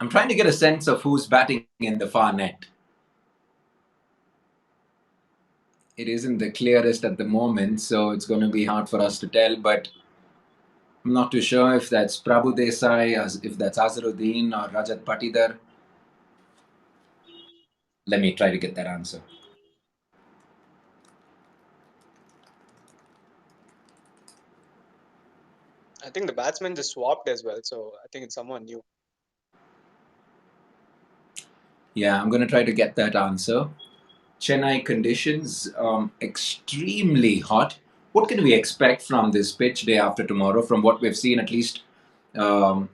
I'm trying to get a sense of who's batting in the far net. It isn't the clearest at the moment, so it's going to be hard for us to tell. But I'm not too sure if that's Prabhu Desai, if that's Azharuddin or Rajat Patidar. Let me try to get that answer. I think the batsman just swapped as well, so I think it's someone new. Yeah, I'm going to try to get that answer. Chennai conditions extremely hot. What can we expect from this pitch day after tomorrow? From what we've seen, at least um,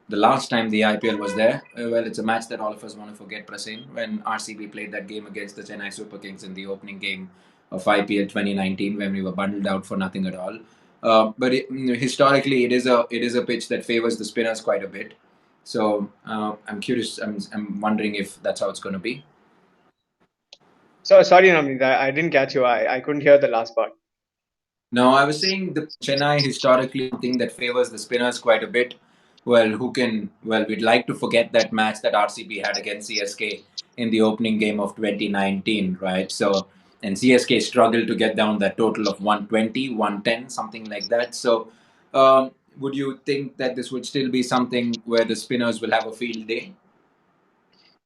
the last time the IPL was there. Well, it's a match that all of us want to forget, Prasen, when RCB played that game against the Chennai Super Kings in the opening game of IPL 2019, when we were bundled out for nothing at all. Historically, it is a pitch that favors the spinners quite a bit. So I'm curious. I'm wondering if that's how it's going to be. So sorry, Navneet, I didn't catch you. I couldn't hear the last part. No, I was saying the Chennai historically something that favors the spinners quite a bit. We'd like to forget that match that RCB had against CSK in the opening game of 2019, right? So, and CSK struggled to get down that total of 120, 110, something like that. So, would you think that this would still be something where the spinners will have a field day?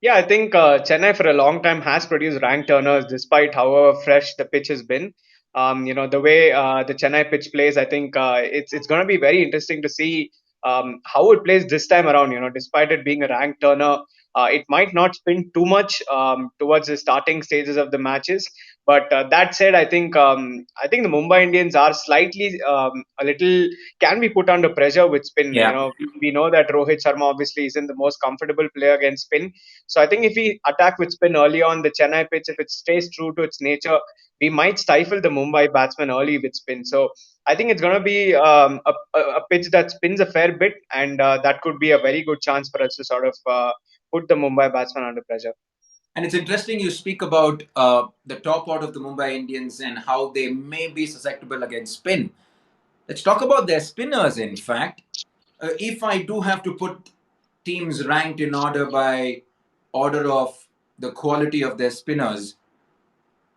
Yeah, I think Chennai for a long time has produced rank turners despite however fresh the pitch has been. The way the Chennai pitch plays, I think it's going to be very interesting to see how it plays this time around. Despite it being a rank turner, it might not spin too much towards the starting stages of the matches. But that said, I think the Mumbai Indians are slightly a little can be put under pressure with spin. Yeah. We know that Rohit Sharma obviously isn't the most comfortable player against spin, so I think if we attack with spin early on the Chennai pitch, if it stays true to its nature, we might stifle the Mumbai batsman early with spin. So I think it's going to be a pitch that spins a fair bit, and that could be a very good chance for us to sort of put the Mumbai batsman under pressure. And it's interesting you speak about the top order of the Mumbai Indians and how they may be susceptible against spin. Let's talk about their spinners, in fact. If I do have to put teams ranked in order by order of the quality of their spinners,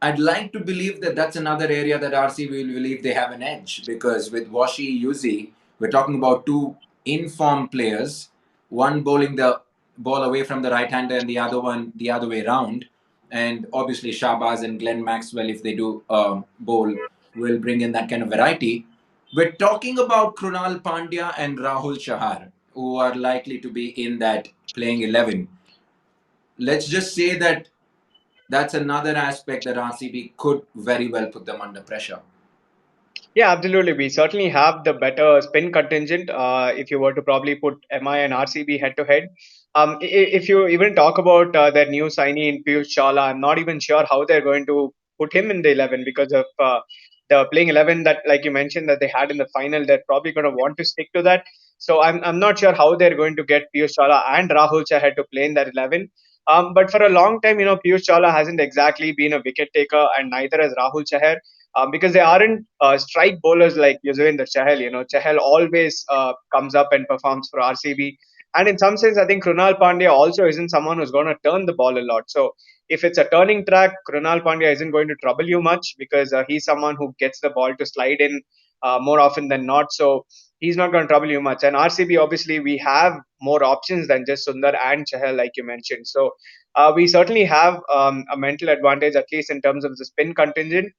I'd like to believe that that's another area that RCB will believe they have an edge because with Washi Yuzi, we're talking about two informed players, one bowling the ball away from the right hander and the other one the other way around. And obviously, Shahbaz and Glenn Maxwell, if they do bowl, will bring in that kind of variety. We're talking about Krunal Pandya and Rahul Chahar, who are likely to be in that playing 11. Let's just say that that's another aspect that RCB could very well put them under pressure. Yeah, absolutely. We certainly have the better spin contingent. If you were to probably put MI and RCB head to head, if you even talk about their new signee in Piyush Chawla, I'm not even sure how they're going to put him in the 11 because of the playing 11 that, like you mentioned, that they had in the final. They're probably going to want to stick to that. So I'm not sure how they're going to get Piyush Chawla and Rahul Chahar to play in that 11. But for a long time, Piyush Chawla hasn't exactly been a wicket taker, and neither has Rahul Chahar, because they aren't strike bowlers like Yuzvendra Chahal. Chahal always comes up and performs for RCB. And in some sense, I think Krunal Pandya also isn't someone who's going to turn the ball a lot. So if it's a turning track, Krunal Pandya isn't going to trouble you much because he's someone who gets the ball to slide in more often than not. So he's not going to trouble you much. And RCB, obviously, we have more options than just Sundar and Chahal, like you mentioned. So we certainly have a mental advantage, at least in terms of the spin contingent.